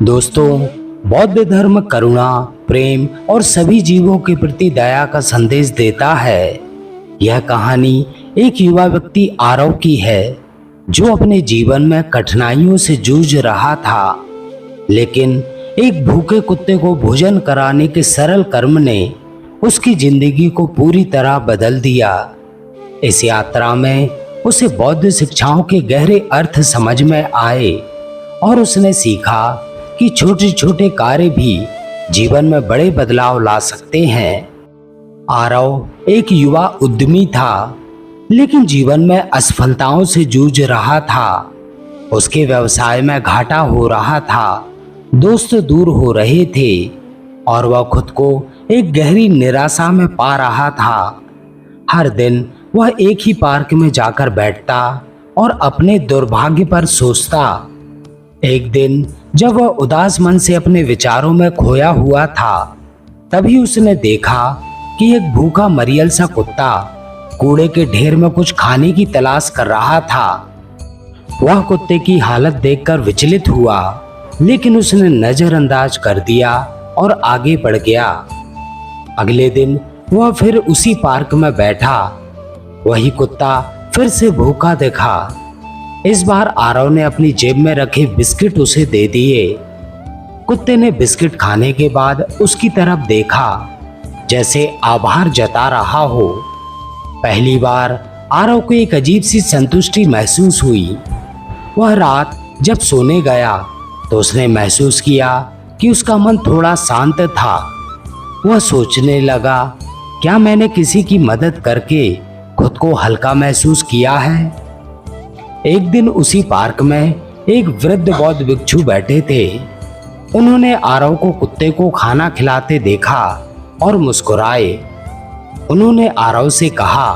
दोस्तों, बौद्ध धर्म करुणा, प्रेम और सभी जीवों के प्रति दया का संदेश देता है। यह कहानी एक युवा व्यक्ति आरव की है जो अपने जीवन में कठिनाइयों से जूझ रहा था, लेकिन एक भूखे कुत्ते को भोजन कराने के सरल कर्म ने उसकी जिंदगी को पूरी तरह बदल दिया। इस यात्रा में उसे बौद्ध शिक्षाओं के गहरे अर्थ समझ में आए और उसने सीखा कि छोटे छोटे कार्य भी जीवन में बड़े बदलाव ला सकते हैं। आरव एक युवा उद्यमी था, लेकिन जीवन में असफलताओं से जूझ रहा था। उसके व्यवसाय में घाटा हो रहा था, दोस्त दूर हो रहे थे और वह खुद को एक गहरी निराशा में पा रहा था। हर दिन वह एक ही पार्क में जाकर बैठता और अपने दुर्भाग्य पर सोचता। एक दिन जब वह उदास मन से अपने विचारों में खोया हुआ था, तभी उसने देखा कि एक भूखा मरियल सा कुत्ता कूड़े के ढेर में कुछ खाने की तलाश कर रहा था। वह कुत्ते की हालत देखकर विचलित हुआ, लेकिन उसने नजरअंदाज कर दिया और आगे बढ़ गया। अगले दिन वह फिर उसी पार्क में बैठा। वही कुत्ता फिर से भूखा दिखा। इस बार आरव ने अपनी जेब में रखे बिस्किट उसे दे दिए। कुत्ते ने बिस्किट खाने के बाद उसकी तरफ देखा, जैसे आभार जता रहा हो। पहली बार आरव को एक अजीब सी संतुष्टि महसूस हुई। वह रात जब सोने गया तो उसने महसूस किया कि उसका मन थोड़ा शांत था। वह सोचने लगा, क्या मैंने किसी की मदद करके खुद को हल्का महसूस किया है? एक दिन उसी पार्क में एक वृद्ध बौद्ध भिक्षु बैठे थे। उन्होंने आरव को कुत्ते को खाना खिलाते देखा और मुस्कुराए। उन्होंने आरव से कहा,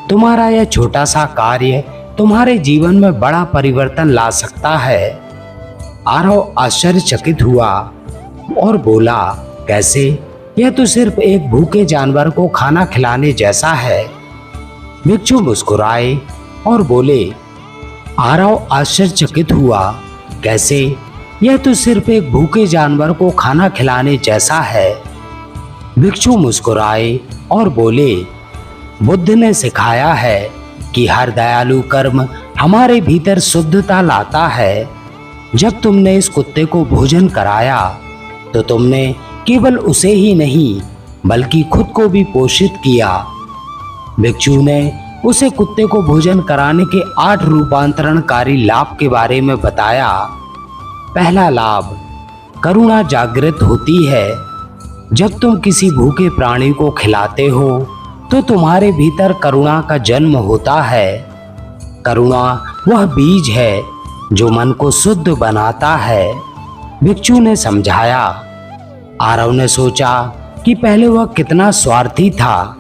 तुम्हारा यह छोटा सा कार्य तुम्हारे जीवन में बड़ा परिवर्तन ला सकता है। आरव आश्चर्यचकित हुआ और बोला, कैसे? यह तो सिर्फ एक भूखे जानवर को खाना खिलाने जैसा है। भिक्षु मुस्कुराए और बोले, आरव आश्चर्यचकित हुआ, कैसे? यह तो सिर्फ एक भूखे जानवर को खाना खिलाने जैसा है। भिक्षु मुस्कुराए और बोले, बुद्ध ने सिखाया है कि हर दयालु कर्म हमारे भीतर शुद्धता लाता है। जब तुमने इस कुत्ते को भोजन कराया तो तुमने केवल उसे ही नहीं बल्कि खुद को भी पोषित किया। भिक्षु ने उसे कुत्ते को भोजन कराने के 8 रूपांतरणकारी लाभ के बारे में बताया। पहला लाभ, करुणा जागृत होती है। जब तुम किसी भूखे प्राणी को खिलाते हो तो तुम्हारे भीतर करुणा का जन्म होता है। करुणा वह बीज है जो मन को शुद्ध बनाता है, भिक्षु ने समझाया। आरव ने सोचा कि पहले वह कितना स्वार्थी था,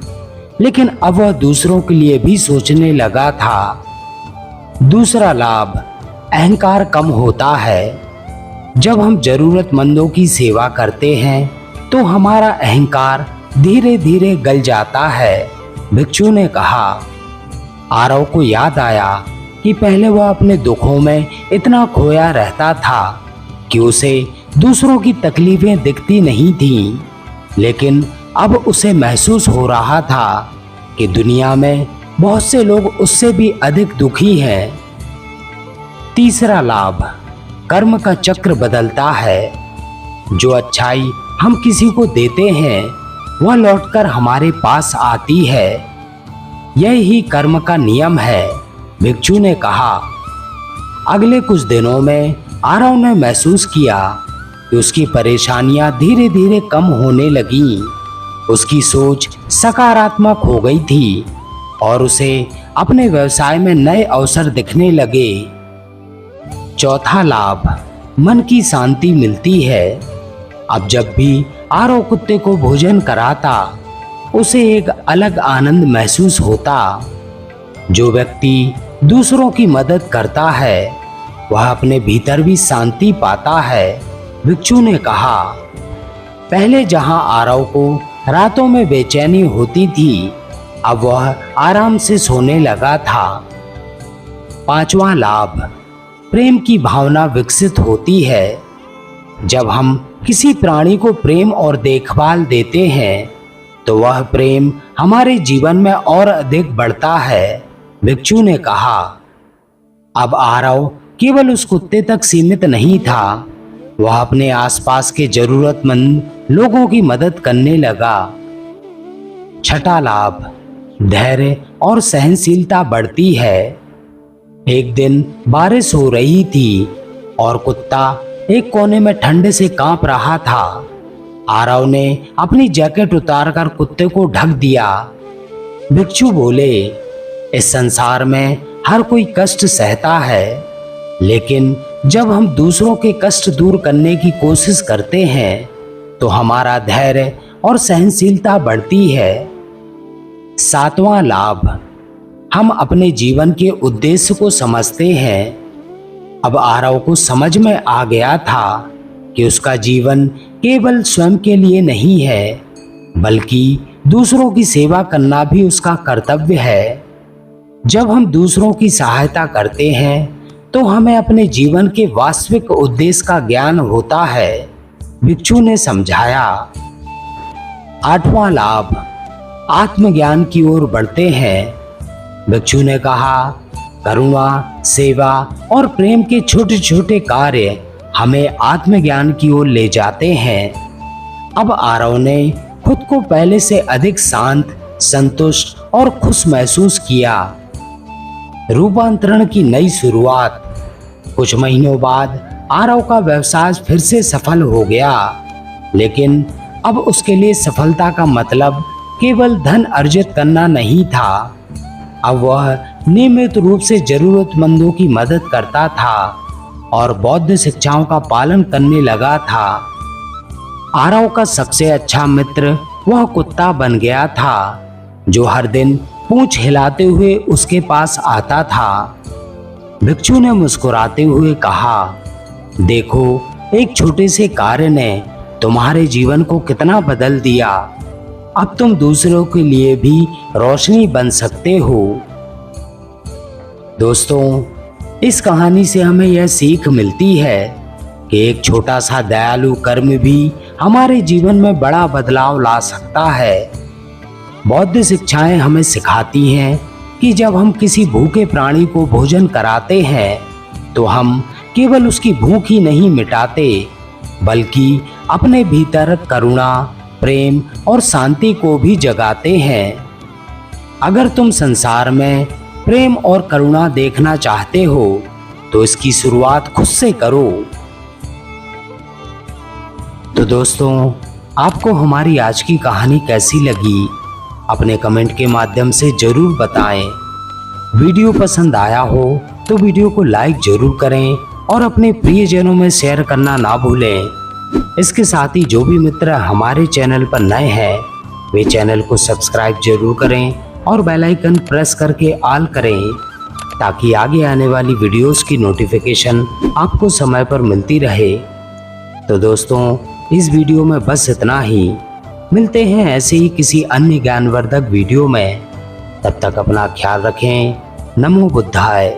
लेकिन अब वह दूसरों के लिए भी सोचने लगा था। दूसरा लाभ, अहंकार कम होता है। जब हम जरूरतमंदों की सेवा करते हैं तो हमारा अहंकार धीरे धीरे गल जाता है, भिक्षु ने कहा। आरव को याद आया कि पहले वह अपने दुखों में इतना खोया रहता था कि उसे दूसरों की तकलीफें दिखती नहीं थीं, लेकिन अब उसे महसूस हो रहा था कि दुनिया में बहुत से लोग उससे भी अधिक दुखी हैं। तीसरा लाभ, कर्म का चक्र बदलता है। जो अच्छाई हम किसी को देते हैं वह लौटकर हमारे पास आती है। यही कर्म का नियम है, भिक्षु ने कहा। अगले कुछ दिनों में आरव ने महसूस किया कि उसकी परेशानियां धीरे धीरे कम होने लगीं। उसकी सोच सकारात्मक हो गई थी और उसे अपने व्यवसाय में नए अवसर दिखने लगे। चौथा लाभ, मन की शांति मिलती है। अब जब भी आरव कुत्ते को भोजन कराता उसे एक अलग आनंद महसूस होता। जो व्यक्ति दूसरों की मदद करता है वह अपने भीतर भी शांति पाता है, भिक्षु ने कहा। पहले जहां आरव को रातों में बेचैनी होती थी, अब वह आराम से सोने लगा था। पांचवा लाभ, प्रेम की भावना विकसित होती है। जब हम किसी प्राणी को प्रेम और देखभाल देते हैं तो वह प्रेम हमारे जीवन में और अधिक बढ़ता है। भिक्षु ने कहा। अब आरव केवल उस कुत्ते तक सीमित नहीं था, वह अपने आसपास के जरूरतमंद लोगों की मदद करने लगा। छठा लाभ, धैर्य और सहनशीलता बढ़ती है। एक दिन बारिश हो रही थी और कुत्ता एक कोने में ठंड से कांप रहा था। आरव ने अपनी जैकेट उतारकर कुत्ते को ढक दिया। भिक्षु बोले, इस संसार में हर कोई कष्ट सहता है, लेकिन जब हम दूसरों के कष्ट दूर करने की कोशिश करते हैं तो हमारा धैर्य और सहनशीलता बढ़ती है। सातवां लाभ, हम अपने जीवन के उद्देश्य को समझते हैं। अब आरव को समझ में आ गया था कि उसका जीवन केवल स्वयं के लिए नहीं है, बल्कि दूसरों की सेवा करना भी उसका कर्तव्य है। जब हम दूसरों की सहायता करते हैं तो हमें अपने जीवन के वास्तविक उद्देश्य का ज्ञान होता है, भिक्षु ने समझाया। आठवां लाभ, आत्मज्ञान की ओर बढ़ते हैं। भिक्षु ने कहा, करुणा, सेवा और प्रेम के छोटे छोटे कार्य हमें आत्मज्ञान की ओर ले जाते हैं। अब आरव ने खुद को पहले से अधिक शांत, संतुष्ट और खुश महसूस किया। रूपांतरण की नई शुरुआत। कुछ महीनों बाद आरव का व्यवसाय फिर से सफल हो गया, लेकिन अब उसके लिए सफलता का मतलब केवल धन अर्जित करना नहीं था। अब वह नियमित रूप से जरूरतमंदों की मदद करता था और बौद्ध शिक्षाओं का पालन करने लगा था। आरव का सबसे अच्छा मित्र वह कुत्ता बन गया था जो हर दिन पूंछ हिलाते हुए उसके पास आता था। भिक्षु ने मुस्कुराते हुए कहा, देखो, एक छोटे से कार्य ने तुम्हारे जीवन को कितना बदल दिया। अब तुम दूसरों के लिए भी रोशनी बन सकते हो। दोस्तों, इस कहानी से हमें यह सीख मिलती है कि एक छोटा सा दयालु कर्म भी हमारे जीवन में बड़ा बदलाव ला सकता है। बौद्ध शिक्षाएं हमें सिखाती हैं कि जब हम किसी भूखे प्राणी को भोजन कराते हैं तो हम केवल उसकी भूख ही नहीं मिटाते, बल्कि अपने भीतर करुणा, प्रेम और शांति को भी जगाते हैं। अगर तुम संसार में प्रेम और करुणा देखना चाहते हो तो इसकी शुरुआत खुद से करो। तो दोस्तों, आपको हमारी आज की कहानी कैसी लगी अपने कमेंट के माध्यम से जरूर बताएं। वीडियो पसंद आया हो तो वीडियो को लाइक जरूर करें और अपने प्रियजनों में शेयर करना ना भूलें। इसके साथ ही जो भी मित्र हमारे चैनल पर नए हैं वे चैनल को सब्सक्राइब जरूर करें और बेल आइकन प्रेस करके ऑल करें, ताकि आगे आने वाली वीडियोस की नोटिफिकेशन आपको समय पर मिलती रहे। तो दोस्तों, इस वीडियो में बस इतना ही। मिलते हैं ऐसे ही किसी अन्य ज्ञानवर्धक वीडियो में। तब तक अपना ख्याल रखें। नमो बुद्धाय।